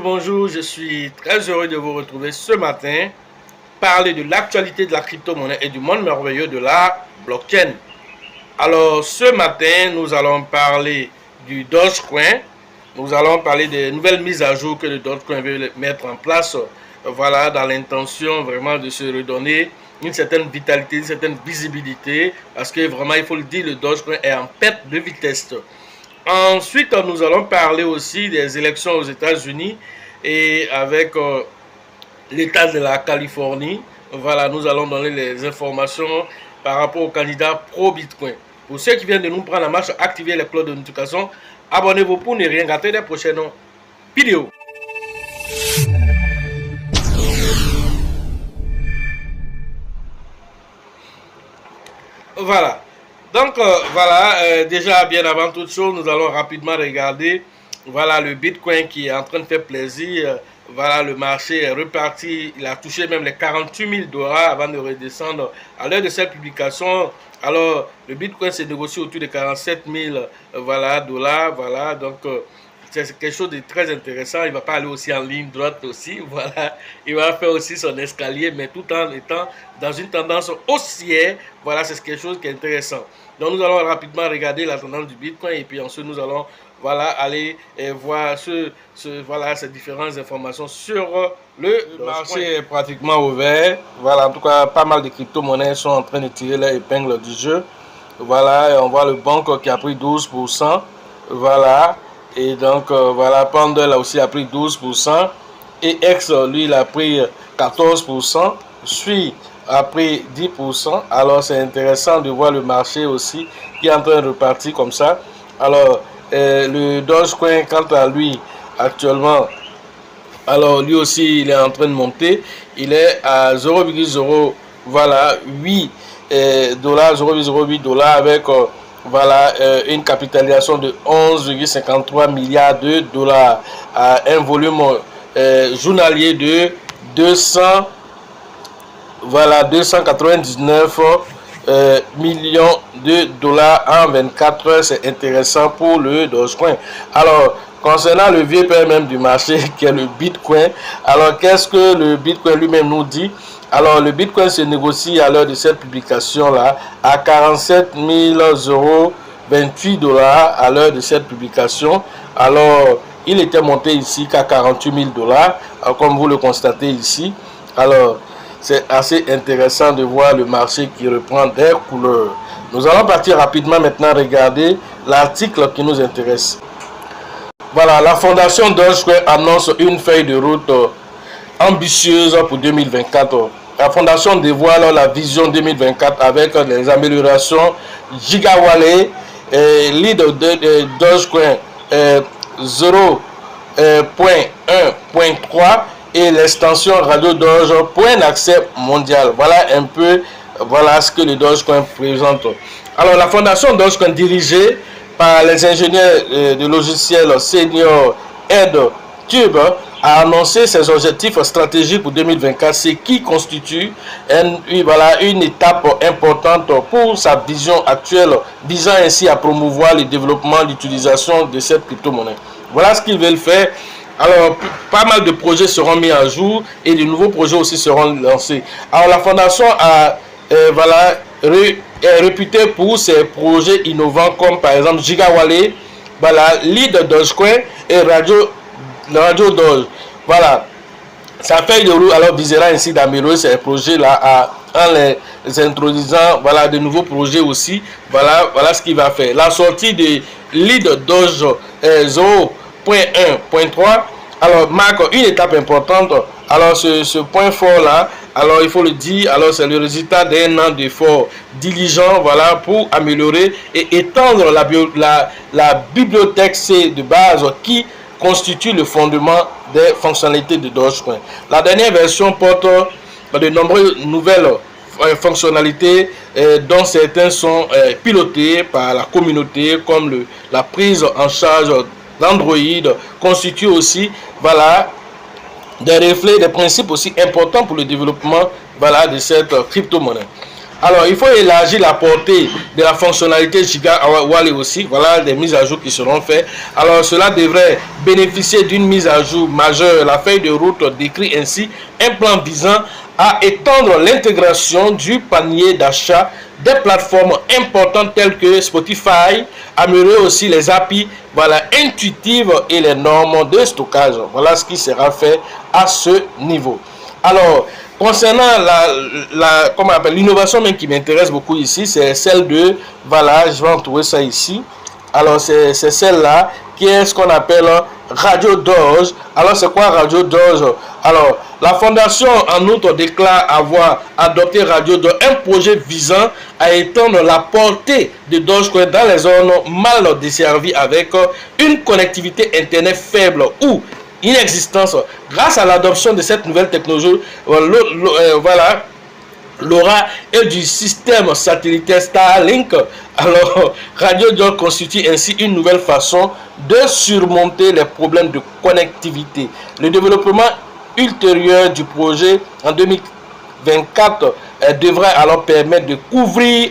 bonjour, je suis très heureux de vous retrouver ce matin, parler de l'actualité de la crypto-monnaie et du monde merveilleux de la blockchain. Alors ce matin, nous allons parler du Dogecoin, nous allons parler des nouvelles mises à jour que le Dogecoin veut mettre en place, voilà, dans l'intention vraiment de se redonner une certaine vitalité, une certaine visibilité, parce que vraiment, il faut le dire, le Dogecoin est en perte de vitesse. Ensuite, nous allons parler aussi des élections aux États-Unis et avec l'État de la Californie. Voilà, nous allons donner les informations par rapport aux candidats pro-Bitcoin. Pour ceux qui viennent de nous prendre la marche, activez les cloches de notification. Abonnez-vous pour ne rien rater des prochaines vidéos. Voilà. Donc voilà, déjà bien avant toute chose, nous allons rapidement regarder voilà le Bitcoin qui est en train de faire plaisir. Voilà, le marché est reparti, il a touché même les 48 000 $ avant de redescendre à l'heure de cette publication. Alors le Bitcoin s'est négocié autour de 47 000 voilà, dollars. Voilà, donc c'est quelque chose de très intéressant. Il ne va pas aller aussi en ligne droite aussi. Voilà, il va faire aussi son escalier, mais tout en étant dans une tendance haussière. Voilà, c'est quelque chose qui est intéressant. Donc nous allons rapidement regarder la tendance du Bitcoin et puis ensuite nous allons voilà, aller voir voilà, ces différentes informations sur le marché est pratiquement ouvert. Voilà, en tout cas, pas mal de crypto-monnaies sont en train de tirer leur épingle du jeu. Voilà, et on voit le Bank qui a pris 12%. Voilà, et donc voilà, Pandel a aussi pris 12%. Et X, lui, il a pris 14%. Sui a pris 10%. Alors, c'est intéressant de voir le marché aussi qui est en train de repartir comme ça. Alors, le Dogecoin, quant à lui, actuellement, alors lui aussi, il est en train de monter. Il est à 0,08 voilà, 0,08 $ avec voilà, une capitalisation de 11,53 milliards de dollars à un volume journalier de 299 millions de dollars en 24 heures. C'est intéressant pour le Dogecoin. Alors, concernant le vieux père même du marché qui est le Bitcoin, alors qu'est-ce que le Bitcoin lui-même nous dit? Alors, le Bitcoin se négocie à l'heure de cette publication-là à 47 028 $ à l'heure de cette publication. Alors, il était monté ici qu'à 48 000 $, comme vous le constatez ici. Alors, c'est assez intéressant de voir le marché qui reprend des couleurs. Nous allons partir rapidement maintenant regarder l'article qui nous intéresse. Voilà, la fondation Dogecoin annonce une feuille de route ambitieuse pour 2024. La fondation dévoile la vision 2024 avec les améliorations Gigawale, lead de Dogecoin 0.1.3 et l'extension Radio Doge pour un accès mondial. Voilà un peu voilà ce que le Dogecoin présente. Alors la fondation Dogecoin dirigée par les ingénieurs de logiciels senior EdTube a annoncé ses objectifs stratégiques pour 2024, ce qui constitue une étape importante pour sa vision actuelle, visant ainsi à promouvoir le développement, l'utilisation de cette crypto-monnaie. Voilà ce qu'ils veulent faire. Alors, pas mal de projets seront mis à jour et de nouveaux projets aussi seront lancés. Alors, la fondation voilà, est réputée pour ses projets innovants comme par exemple Gigawale, voilà, lead Dogecoin et Radio Doge. Voilà, sa feuille de route alors visera ainsi d'améliorer ces projets-là en les introduisant voilà, de nouveaux projets aussi. Voilà ce qu'il va faire. La sortie de lead Doge 0.1.3 alors marque une étape importante. Alors ce point fort là, alors il faut le dire, alors c'est le résultat d'un an d'efforts diligents voilà, pour améliorer et étendre la bibliothèque C de base qui constitue le fondement des fonctionnalités de Dogecoin. La dernière version porte de nombreuses nouvelles fonctionnalités dont certains sont pilotées par la communauté comme la prise en charge d'Android constitue aussi voilà, des reflets, des principes aussi importants pour le développement voilà, de cette crypto-monnaie. Alors, il faut élargir la portée de la fonctionnalité Giga Wallet aussi. Voilà des mises à jour qui seront faites. Alors, cela devrait bénéficier d'une mise à jour majeure. La feuille de route décrit ainsi un plan visant à étendre l'intégration du panier d'achat des plateformes importantes telles que Spotify, améliorer aussi les API, voilà, intuitives et les normes de stockage. Voilà ce qui sera fait à ce niveau. Alors, concernant l'innovation même qui m'intéresse beaucoup ici, c'est celle de, voilà, je vais en trouver ça ici. Alors, c'est celle-là qui est ce qu'on appelle Radio Doge. Alors, c'est quoi Radio Doge? Alors, la fondation, en outre, déclare avoir adopté Radio Doge, un projet visant à étendre la portée de Dogecoin dans les zones mal desservies avec une connectivité Internet faible ou inexistence. Grâce à l'adoption de cette nouvelle technologie, voilà, LoRa et du système satellitaire Starlink, alors Radio Doge constitue ainsi une nouvelle façon de surmonter les problèmes de connectivité. Le développement ultérieur du projet en 2024 devrait alors permettre de couvrir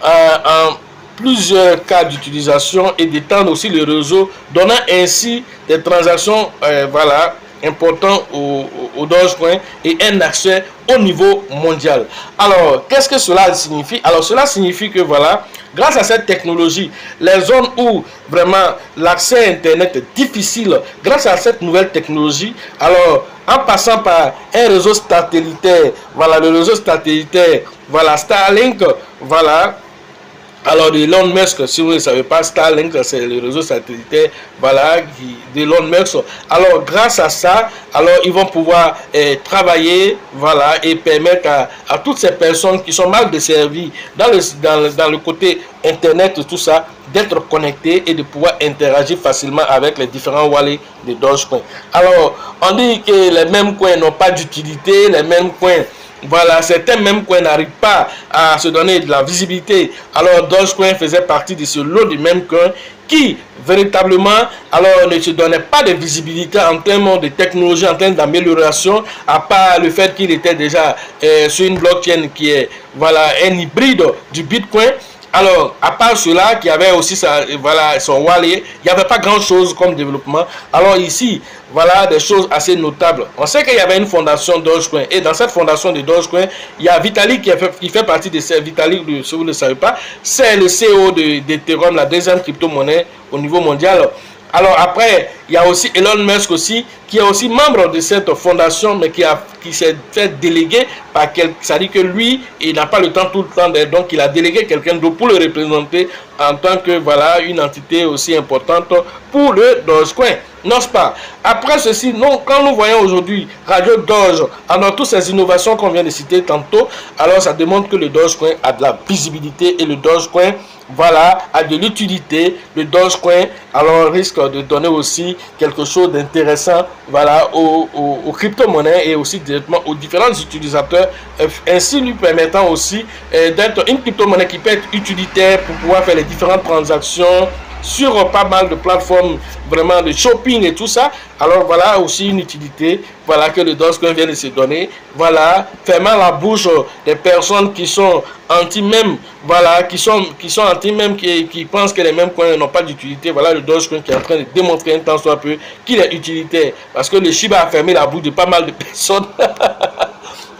en plusieurs cas d'utilisation et d'étendre aussi le réseau, donnant ainsi des transactions voilà, importantes au Dogecoin et un accès au niveau mondial. Alors, qu'est-ce que cela signifie? Alors, cela signifie que voilà, grâce à cette technologie, les zones où vraiment l'accès à Internet est difficile, grâce à cette nouvelle technologie, alors en passant par un réseau satellitaire, voilà, le réseau satellitaire, voilà, Starlink, voilà. Alors, Elon Musk, si vous ne savez pas, Starlink, c'est le réseau satellitaire, voilà, d'Elon Musk. Alors, grâce à ça, alors ils vont pouvoir travailler, voilà, et permettre à toutes ces personnes qui sont mal desservies dans le côté Internet, tout ça, d'être connectés et de pouvoir interagir facilement avec les différents wallets de Dogecoin. Alors, on dit que les mêmes coins n'ont pas d'utilité, les mêmes coins, voilà, certains mêmes coins n'arrivent pas à se donner de la visibilité. Alors, Dogecoin faisait partie de ce lot de mêmes coins qui, véritablement, alors ne se donnait pas de visibilité en termes de technologie, en termes d'amélioration, à part le fait qu'il était déjà sur une blockchain qui est, voilà, un hybride du Bitcoin. Alors, à part cela, qui avait aussi voilà, son wallet, il n'y avait pas grand-chose comme développement. Alors ici, voilà des choses assez notables. On sait qu'il y avait une fondation Dogecoin. Et dans cette fondation de Dogecoin, il y a Vitalik qui fait partie de ces Vitalik, si vous ne le savez pas, c'est le CEO d'Ethereum, la deuxième crypto-monnaie au niveau mondial. Alors après, il y a aussi Elon Musk aussi, qui est aussi membre de cette fondation, mais qui s'est fait déléguer par quelqu'un. Ça dit que lui, il n'a pas le temps tout le temps, donc il a délégué quelqu'un d'autre pour le représenter en tant que, voilà, une entité aussi importante pour le Dogecoin. N'est-ce pas? Après ceci, quand nous voyons aujourd'hui Radio Doge, alors toutes ces innovations qu'on vient de citer tantôt, alors ça démontre que le Dogecoin a de la visibilité et le Dogecoin, voilà, a de l'utilité. Le Dogecoin alors risque de donner aussi quelque chose d'intéressant, voilà, aux crypto-monnaies et aussi directement aux différents utilisateurs, ainsi lui permettant aussi d'être une crypto-monnaie qui peut être utilitaire pour pouvoir faire les différentes transactions sur pas mal de plateformes vraiment de shopping et tout ça. Alors voilà aussi une utilité, voilà, que le Dogecoin vient de se donner, voilà, fermant la bouche des personnes qui sont anti-même, voilà, qui sont anti-même, qui pensent que les mêmes coins n'ont pas d'utilité. Voilà le Dogecoin qui est en train de démontrer un temps soit peu qu'il est utilitaire, parce que le Shiba a fermé la bouche de pas mal de personnes.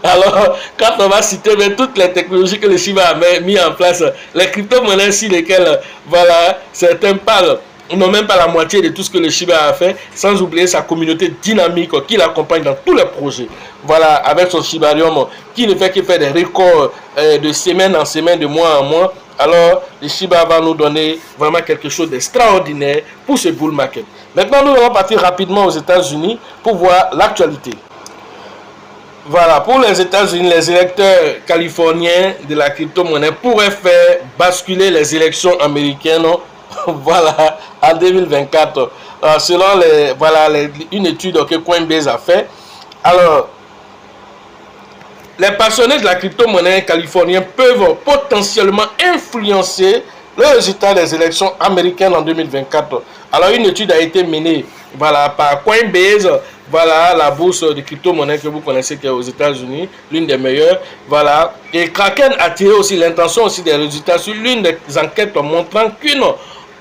Alors, quand on va citer toutes les technologies que le Shiba a mis en place, les crypto-monnaies sur lesquelles, voilà, certains parlent, n'ont même pas la moitié de tout ce que le Shiba a fait, sans oublier sa communauté dynamique qui l'accompagne dans tous les projets. Voilà, avec son Shibarium, qui ne fait que faire des records de semaine en semaine, de mois en mois. Alors, le Shiba va nous donner vraiment quelque chose d'extraordinaire pour ce bull market. Maintenant, nous allons partir rapidement aux États-Unis pour voir l'actualité. Voilà, pour les États-Unis, les électeurs californiens de la crypto-monnaie pourraient faire basculer les élections américaines, voilà, en 2024. Selon une étude que Coinbase a fait. Alors, les passionnés de la crypto-monnaie californienne peuvent potentiellement influencer le résultat des élections américaines en 2024. Alors, une étude a été menée, voilà, par Coinbase, voilà, la bourse de crypto-monnaie que vous connaissez qui est aux États-Unis, l'une des meilleures, voilà. Et Kraken a tiré aussi l'intention aussi des résultats sur l'une des enquêtes montrant qu'une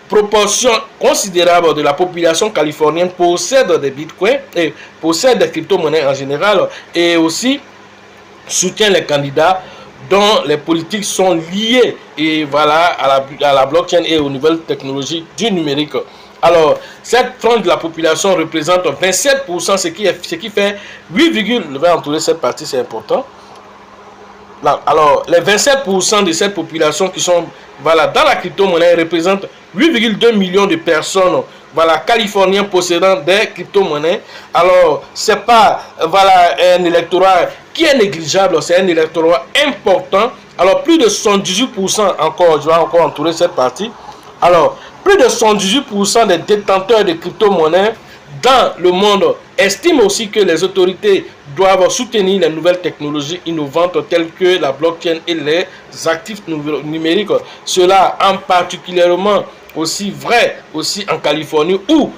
proportion considérable de la population californienne possède des bitcoins et possède des crypto-monnaies en général et aussi soutient les candidats dont les politiques sont liées et voilà à la blockchain et aux nouvelles technologies du numérique. Alors, cette frange de la population représente 27%, ce qui fait 8, je vais entourer cette partie, c'est important. Là, alors, les 27% de cette population qui sont voilà, dans la crypto-monnaie représentent 8,2 millions de personnes voilà, californiens possédant des crypto-monnaies. Alors, ce n'est pas voilà, un électorat qui est négligeable, c'est un électorat important. Alors, plus de 78% encore, je vais encore entourer cette partie. Alors, plus de 78% des détenteurs de crypto-monnaies dans le monde estiment aussi que les autorités doivent soutenir les nouvelles technologies innovantes telles que la blockchain et les actifs numériques. Cela en particulièrement aussi vrai aussi en Californie où,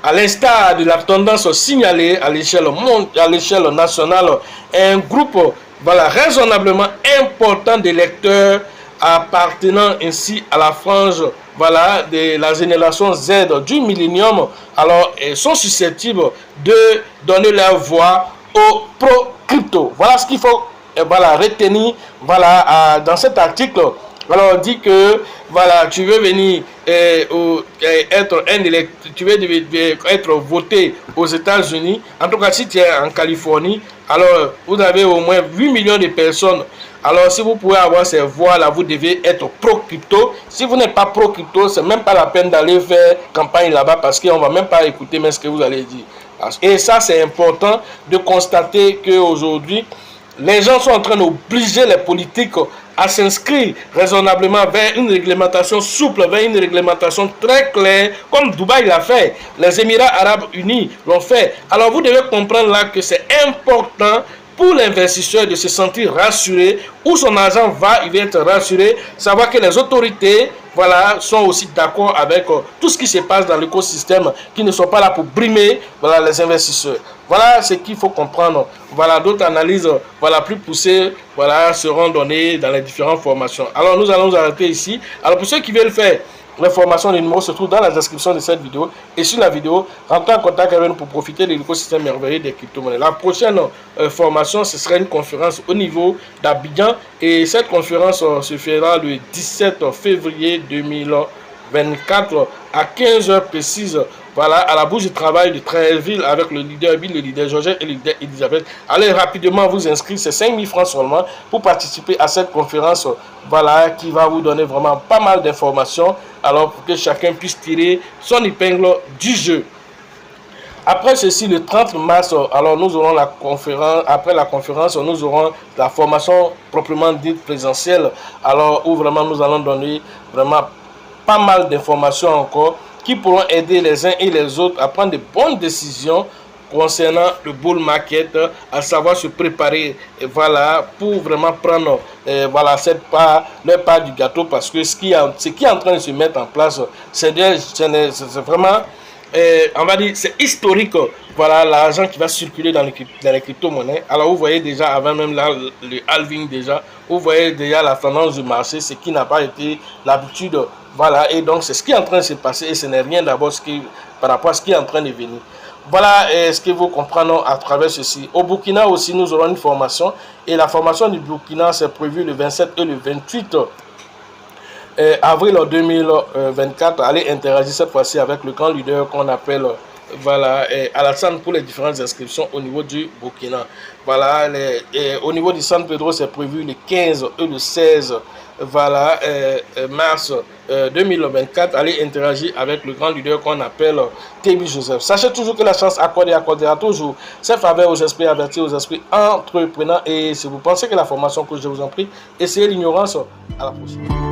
à l'instar de la tendance signalée à l'échelle nationale, un groupe voilà, raisonnablement important d'électeurs appartenant ainsi à la frange voilà, de la génération Z du millénium, alors sont susceptibles de donner leur voix aux pro-crypto. Voilà ce qu'il faut voilà, retenir voilà, dans cet article. Alors on dit que voilà, tu veux venir être un électeur, tu veux être voté aux États-Unis, en tout cas si tu es en Californie, alors vous avez au moins 8 millions de personnes. Alors si vous pouvez avoir ces voix-là, vous devez être pro-crypto. Si vous n'êtes pas pro-crypto, c'est même pas la peine d'aller faire campagne là-bas parce qu'on ne va même pas écouter même ce que vous allez dire. Et ça, c'est important de constater qu'aujourd'hui, les gens sont en train d'obliger les politiques à s'inscrire raisonnablement vers une réglementation souple, vers une réglementation très claire, comme Dubaï l'a fait, les Émirats Arabes Unis l'ont fait. Alors vous devez comprendre là que c'est important pour l'investisseur de se sentir rassuré, où son argent va, il va être rassuré, savoir que les autorités voilà, sont aussi d'accord avec tout ce qui se passe dans l'écosystème, qui ne sont pas là pour brimer voilà, les investisseurs. Voilà ce qu'il faut comprendre. Voilà, d'autres analyses voilà, plus poussées voilà, seront données dans les différentes formations. Alors nous allons nous arrêter ici. Alors pour ceux qui veulent faire l'information des numéros se trouve dans la description de cette vidéo et sur la vidéo, rentrez en contact avec nous pour profiter de l'écosystème merveilleux des crypto-monnaies. La prochaine formation, ce sera une conférence au niveau d'Abidjan et cette conférence se fera le 17 février 2024 à 15h précises. Voilà, à la bourse du travail de Tréville avec le leader Bill, le leader Georges et le leader Elisabeth. Allez rapidement vous inscrire, c'est 5 000 francs seulement pour participer à cette conférence. Voilà, qui va vous donner vraiment pas mal d'informations. Alors, pour que chacun puisse tirer son épingle du jeu. Après ceci, le 30 mars, alors nous aurons la conférence. Après la conférence, nous aurons la formation proprement dite présentielle. Alors, où vraiment nous allons donner vraiment pas mal d'informations encore qui pourront aider les uns et les autres à prendre de bonnes décisions concernant le bull market, à savoir se préparer voilà, pour vraiment prendre voilà, leur part du gâteau, parce que ce qui est en train de se mettre en place, c'est vraiment, on va dire, c'est historique. Voilà l'argent qui va circuler dans les crypto-monnaies. Alors vous voyez déjà, avant même là, le halving déjà, vous voyez déjà la tendance du marché, ce qui n'a pas été l'habitude. Voilà, et donc c'est ce qui est en train de se passer et ce n'est rien d'abord par rapport à ce qui est en train de venir. Voilà ce que vous comprenez à travers ceci. Au Burkina aussi, nous aurons une formation et la formation du Burkina c'est prévu le 27 et le 28 avril 2024. Allez interagir cette fois-ci avec le grand leader qu'on appelle voilà, Alassane pour les différentes inscriptions au niveau du Burkina. Voilà, au niveau du San Pedro, c'est prévu le 15 et le 16 voilà, mars 2024. Allez interagir avec le grand leader qu'on appelle Tébi Joseph. Sachez toujours que la chance accordera toujours ses faveurs aux esprits avertis, aux esprits entreprenants. Et si vous pensez que la formation que je vous en prie, essayez l'ignorance. À la prochaine.